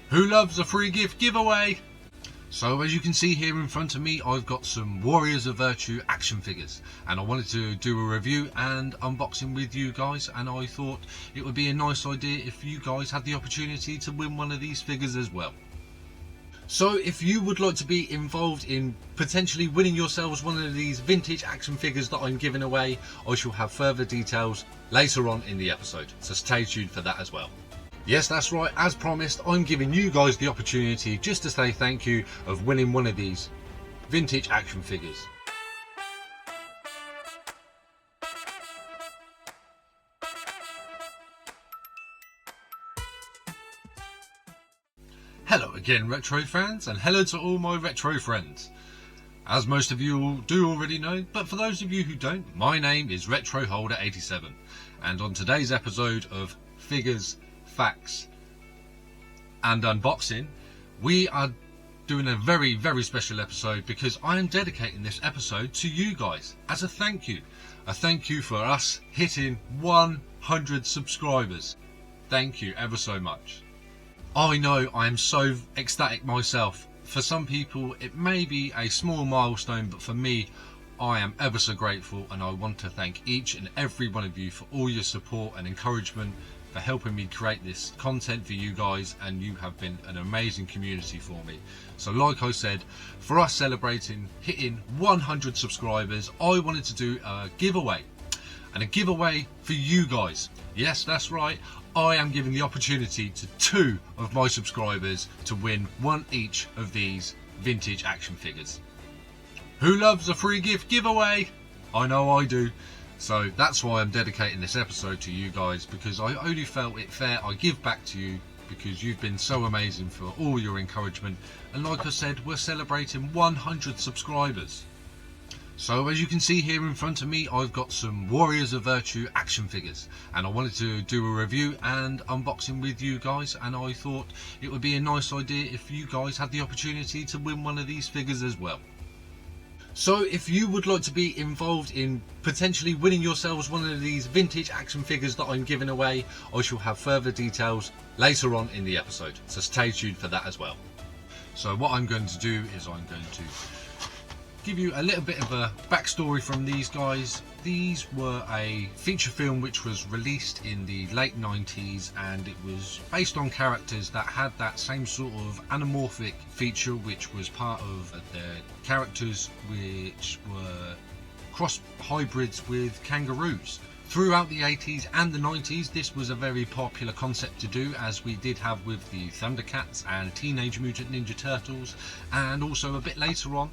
Who loves a free gift giveaway? So as you can see here in front of me, I've got some Warriors of Virtue action figures, and I wanted to do a review and unboxing with you guys, and I thought it would be a nice idea if you guys had the opportunity to win one of these figures as well. So if you would like to be involved in potentially winning yourselves one of these vintage action figures that I'm giving away, I shall have further details later on in the episode, so stay tuned for that as well. Yes, that's right, as promised, I'm giving you guys the opportunity just to say thank you of winning one of these vintage action figures. Hello again, retro fans, and hello to all my retro friends. As most of you all do already know, but for those of you who don't, my name is RetroHolder87, and on today's episode of Figures, Facts and Unboxing, we are doing a very special episode because I am dedicating this episode to you guys as a thank you for us hitting 100 subscribers. Thank you ever so much. I know I am so ecstatic myself. For some people it may be a small milestone, but for me I am ever so grateful, and I want to thank each and every one of you for all your support and encouragement, for helping me create this content for you guys, and you have been an amazing community for me. So like I said, for us celebrating hitting 100 subscribers, I wanted to do a giveaway, and a giveaway for you guys. Yes, that's right, I am giving the opportunity to 2 of my subscribers to win one each of these vintage action figures. Who loves a free gift giveaway? I know I do. So that's why I'm dedicating this episode to you guys, because I only felt it fair I give back to you, because you've been so amazing for all your encouragement, and like I said, we're celebrating 100 subscribers. So as you can see here in front of me, I've got some Warriors of Virtue action figures, and I wanted to do a review and unboxing with you guys, and I thought it would be a nice idea if you guys had the opportunity to win one of these figures as well. So if you would like to be involved in potentially winning yourselves one of these vintage action figures that I'm giving away, I shall have further details later on in the episode, so stay tuned for that as well. So what I'm going to do is I'm going to give you a little bit of a backstory from these guys. These were a feature film which was released in the late 90s, and it was based on characters that had that same sort of anamorphic feature, which was part of their characters which were cross hybrids with kangaroos. Throughout the 80s and the 90s, this was a very popular concept to do, as we did have with the Thundercats and Teenage Mutant Ninja Turtles, and also a bit later on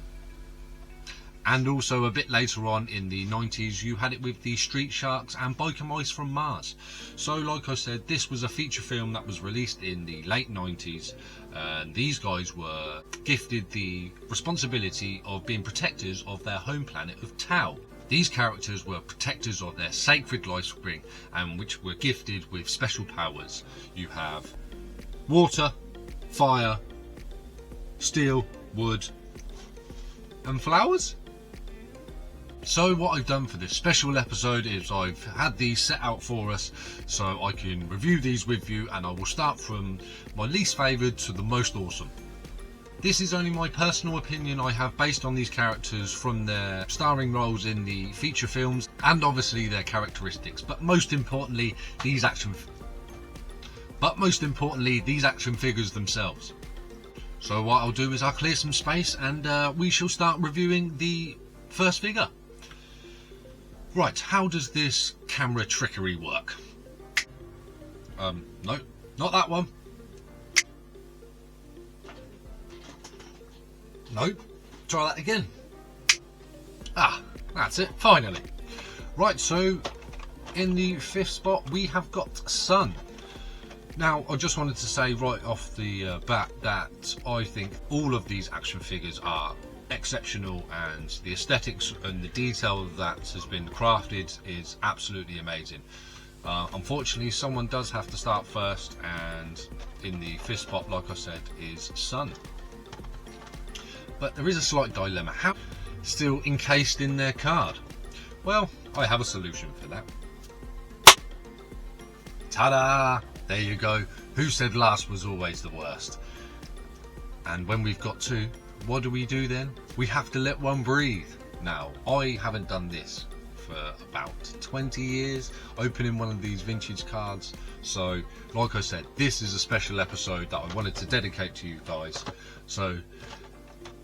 in the 90s you had it with the Street Sharks and Biker Mice from Mars. So like I said, this was a feature film that was released in the late 90s, and these guys were gifted the responsibility of being protectors of their home planet of Tau. These characters were protectors of their sacred life spring, and which were gifted with special powers. You have water, fire, steel, wood and flowers. So what I've done for this special episode is I've had these set out for us so I can review these with you, and I will start from my least favoured to the most awesome. This is only my personal opinion I have based on these characters from their starring roles in the feature films, and obviously their characteristics, but most importantly these action figures themselves. So what I'll do is I'll clear some space, and we shall start reviewing the first figure. Right, how does this camera trickery work? No, not that one. No, try that again. Ah, that's it, finally. Right, so in the 5th spot we have got Sun. Now, I just wanted to say right off the bat that I think all of these action figures are exceptional, and the aesthetics and the detail that has been crafted is absolutely amazing. Unfortunately, someone does have to start first, and in the 5th spot, like I said, is Sun. But there is a slight dilemma. How still encased in their card? Well, I have a solution for that. Ta-da! There you go. Who said last was always the worst? And when we've got two, what do we do then? We have to let one breathe. Now, I haven't done this for about 20 years, opening one of these vintage cards. So, like I said, this is a special episode that I wanted to dedicate to you guys. So,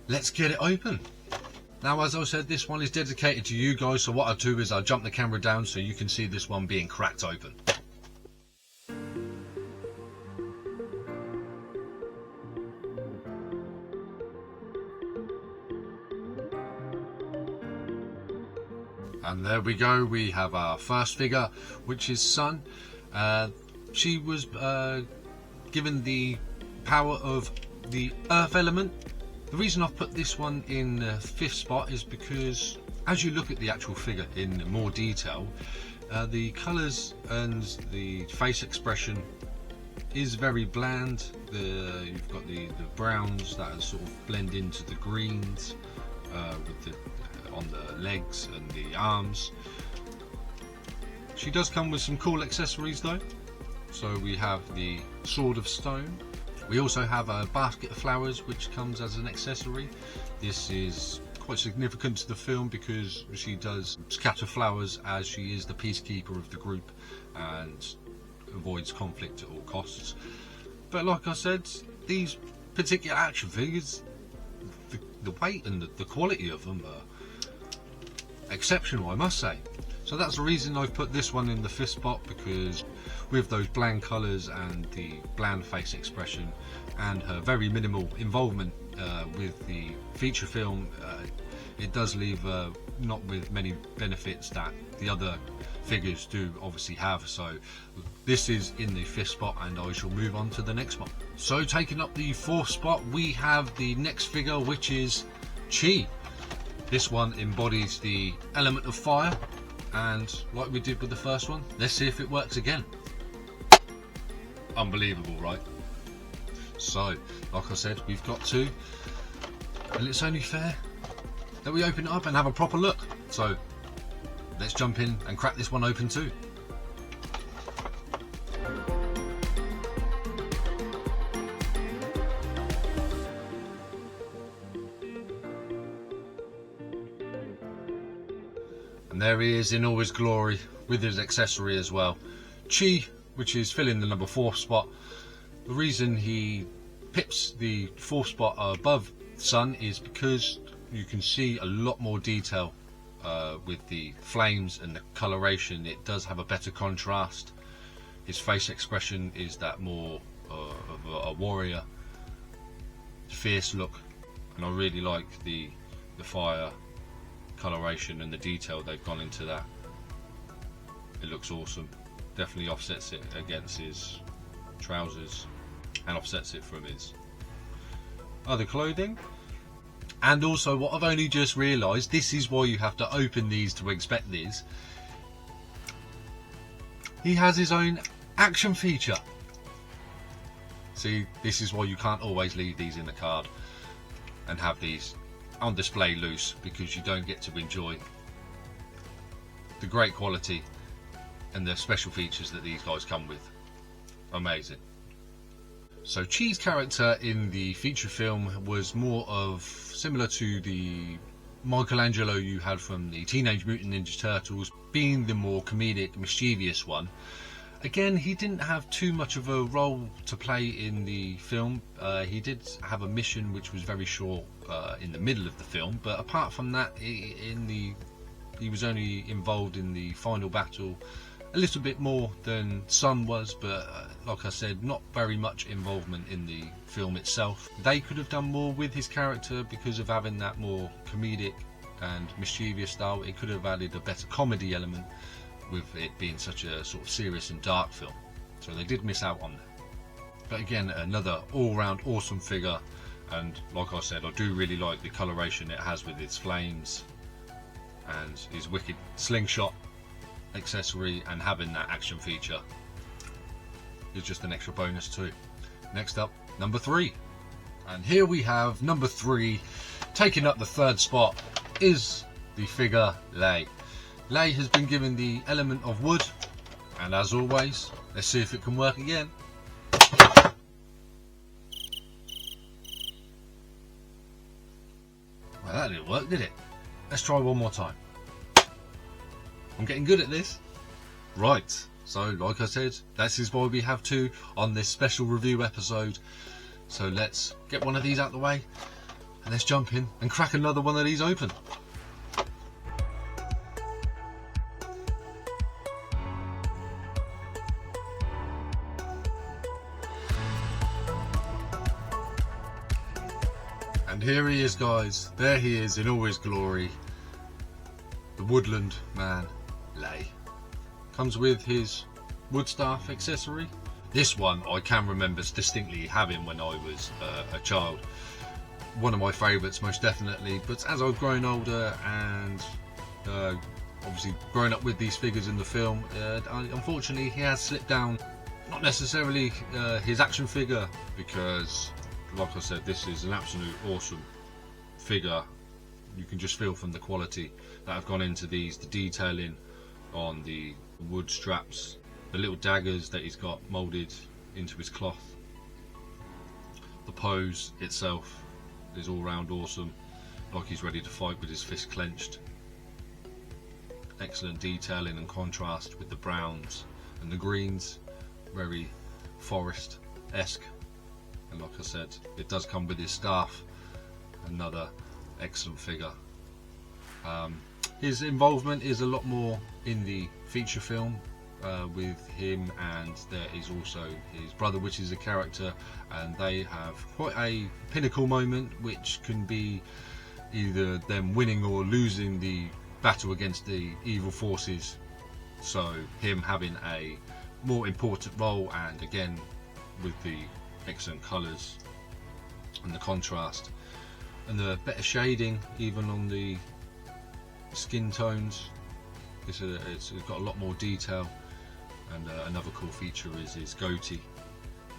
let's get it open. Now, as I said, this one is dedicated to you guys. So what I'll do is I'll jump the camera down so you can see this one being cracked open. And there we go, we have our first figure, which is Sun. She was given the power of the earth element. The reason I've put this one in the 5th spot is because as you look at the actual figure in more detail, the colours and the face expression is very bland. You've got the browns that sort of blend into the greens with the on the legs and the arms. She does come with some cool accessories though. So we have the Sword of Stone. We also have a basket of flowers which comes as an accessory. This is quite significant to the film because she does scatter flowers as she is the peacekeeper of the group and avoids conflict at all costs. But like I said, these particular action figures, the weight and the quality of them are exceptional, I must say. So that's the reason I've put this one in the 5th spot, because with those bland colours and the bland face expression and her very minimal involvement with the feature film, it does leave not with many benefits that the other figures do obviously have. So this is in the 5th spot and I shall move on to the next one. So taking up the 4th spot, we have the next figure, which is Chi. This one embodies the element of fire, and like we did with the first one, let's see if it works again. Unbelievable, right? So, like I said, we've got two, and it's only fair that we open it up and have a proper look. So, let's jump in and crack this one open too. And there he is in all his glory with his accessory as well. Chi, which is filling the number 4 spot. The reason he pips the 4th spot above Sun is because you can see a lot more detail with the flames and the coloration. It does have a better contrast. His face expression is that more of a warrior, fierce look, and I really like the fire coloration and the detail they've gone into that. It looks awesome. Definitely offsets it against his trousers and offsets it from his other clothing. And also, what I've only just realised, this is why you have to open these to inspect these. He has his own action feature. See, this is why you can't always leave these in the card and have these on display loose, because you don't get to enjoy the great quality and the special features that these guys come with. Amazing. So Chi's character in the feature film was more of similar to the Michelangelo you had from the Teenage Mutant Ninja Turtles, being the more comedic, mischievous one. Again, he didn't have too much of a role to play in the film. He did have a mission which was very short in the middle of the film, but apart from that, he was only involved in the final battle a little bit more than Sun was, but like I said, not very much involvement in the film itself. They could have done more with his character because of having that more comedic and mischievous style. It could have added a better comedy element with it being such a sort of serious and dark film. So they did miss out on that. But again, another all-round awesome figure, and like I said, I do really like the coloration it has with its flames and his wicked slingshot accessory, and having that action feature is just an extra bonus too. Next up, number 3. And here we have number 3, taking up the 3rd spot, is the figure Lei. Lei has been given the element of wood, and as always, let's see if it can work again. Well, that didn't work, did it? Let's try one more time. I'm getting good at this. Right, so like I said, this is why we have two on this special review episode. So let's get one of these out the way and let's jump in and crack another one of these open. And here he is, guys. There he is in all his glory. The woodland man, Lay. Comes with his wood staff accessory. This one I can remember distinctly having when I was a child. One of my favourites, most definitely. But as I've grown older and obviously grown up with these figures in the film, unfortunately he has slipped down. Not necessarily his action figure, because like I said, this is an absolute awesome figure. You can just feel from the quality that have gone into these, the detailing on the wood straps, the little daggers that he's got moulded into his cloth. The pose itself is all round awesome, like he's ready to fight with his fist clenched. Excellent detailing and contrast with the browns and the greens, very forest-esque. And like I said, it does come with his staff. Another excellent figure. His involvement is a lot more in the feature film with him, and there is also his brother, which is a character, and they have quite a pinnacle moment, which can be either them winning or losing the battle against the evil forces. So him having a more important role, and again with the excellent colours and the contrast and the better shading even on the skin tones. It's got a lot more detail. And another cool feature is his goatee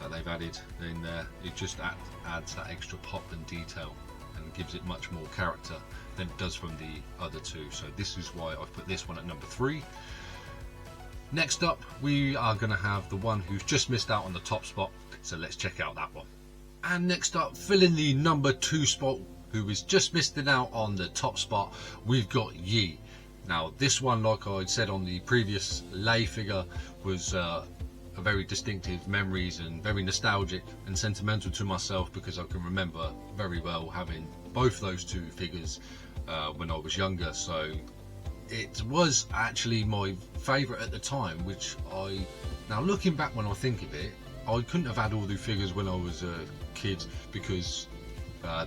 that they've added in there. It just adds that extra pop and detail and gives it much more character than it does from the other two. So this is why I've put this one at number 3. Next up, we are going to have the one who's just missed out on the top spot, so let's check out that one. And next up, filling the number 2 spot, who is just missing out on the top spot, we've got Yi. Now this one, like I said on the previous Lay figure, was a very distinctive memories and very nostalgic and sentimental to myself, because I can remember very well having both those two figures when I was younger. So it was actually my favourite at the time, which now looking back when I think of it, I couldn't have had all the figures when I was a kid, because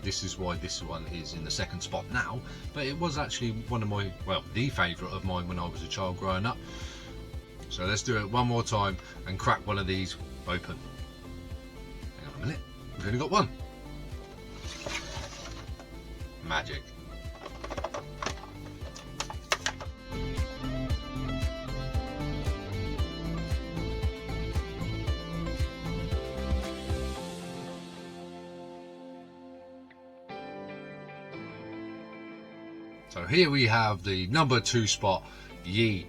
this is why this one is in the 2nd spot now. But it was actually one of my, well, the favourite of mine when I was a child growing up. So let's do it one more time and crack one of these open. Hang on a minute, we've only got one. Magic. So here we have the number 2 spot, Yi.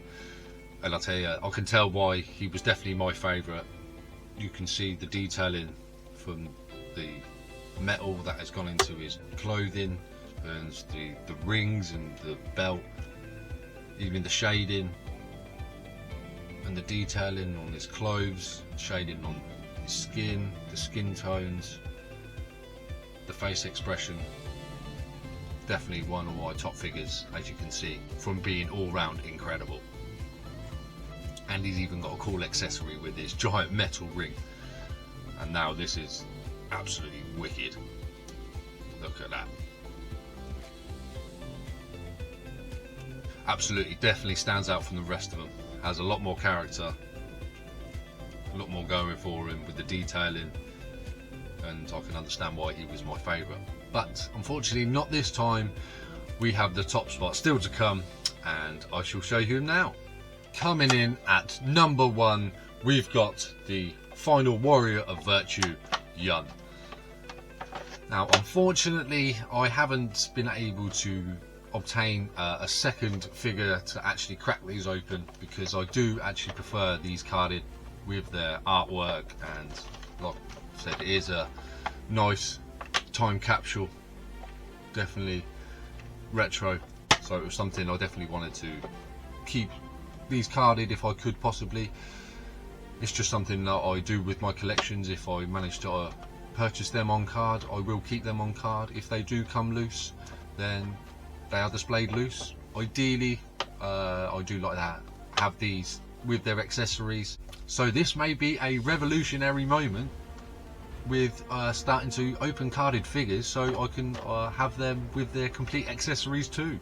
And I'll tell you, I can tell why he was definitely my favourite. You can see the detailing from the metal that has gone into his clothing, and the rings and the belt, even the shading and the detailing on his clothes, shading on his skin, the skin tones, the face expression. Definitely one of my top figures, as you can see, from being all round incredible. And he's even got a cool accessory with his giant metal ring. And now this is absolutely wicked. Look at that. Absolutely, definitely stands out from the rest of them. Has a lot more character, a lot more going for him with the detailing, and I can understand why he was my favourite. But unfortunately not this time. We have the top spot still to come, and I shall show you now. Coming in at number 1, we've got the final warrior of virtue, Yun. Now unfortunately I haven't been able to obtain a second figure to actually crack these open, because I do actually prefer these carded with their artwork, and like I said, it is a nice time capsule. Definitely retro, so it was something I definitely wanted to keep these carded if I could possibly. It's just something that I do with my collections. If I manage to purchase them on card, I will keep them on card. If they do come loose, then they are displayed loose. Ideally, I do like that, have these with their accessories. So this may be a revolutionary moment with starting to open carded figures, so I can have them with their complete accessories too.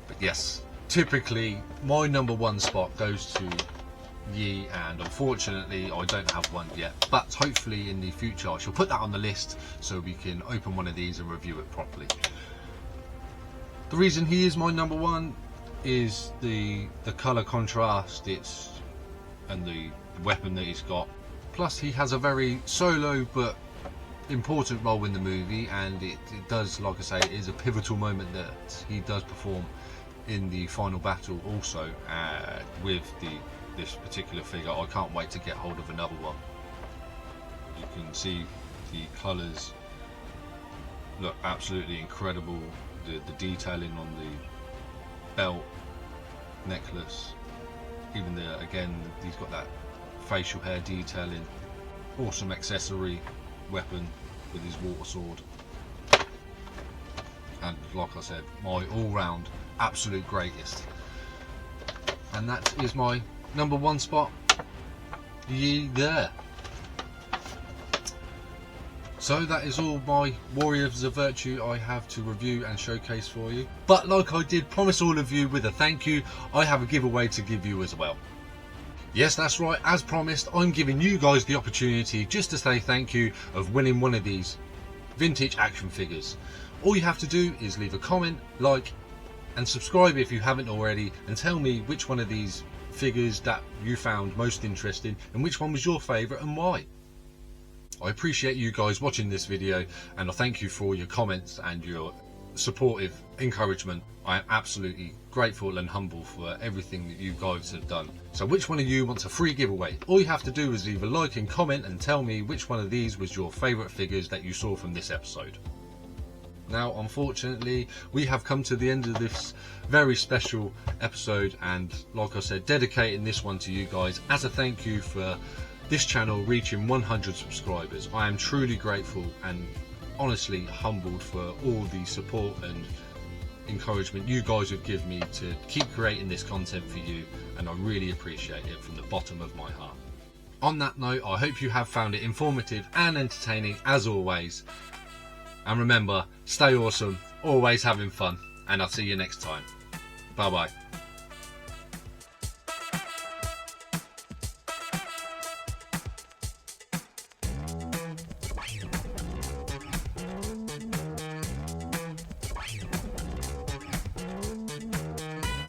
But yes, typically my number one spot goes to Yi, and unfortunately I don't have one yet, but hopefully in the future I shall put that on the list so we can open one of these and review it properly. The reason he is my number one is the colour contrast, and the weapon that he's got. Plus he has a very solo but important role in the movie, and it does, like I say, it is a pivotal moment that he does perform in the final battle also with this particular figure. I can't wait to get hold of another one. You can see the colours look absolutely incredible. The detailing on the belt, necklace, even again he's got that facial hair detailing. Awesome accessory, weapon with his water sword, and like I said, my all-round absolute greatest. And that is my number one spot, Yi there. So that is all my Warriors of Virtue I have to review and showcase for you. But like I did promise all of you with a thank you, I have a giveaway to give you as well. Yes, that's right, as promised, I'm giving you guys the opportunity just to say thank you of winning one of these vintage action figures. All you have to do is leave a comment, like and subscribe if you haven't already, and tell me which one of these figures that you found most interesting and which one was your favourite and why. I appreciate you guys watching this video, and I thank you for your comments and your supportive encouragement. I am absolutely grateful and humble for everything that you guys have done. So which one of you wants a free giveaway? All you have to do is leave a like and comment and tell me which one of these was your favourite figures that you saw from this episode. Now unfortunately we have come to the end of this very special episode, and like I said, dedicating this one to you guys as a thank you for this channel reaching 100 subscribers. I am truly grateful and honestly humbled for all the support and encouragement you guys have given me to keep creating this content for you, and I really appreciate it from the bottom of my heart. On that note, I hope you have found it informative and entertaining as always, and remember, stay awesome, always having fun, and I'll see you next time. Bye bye.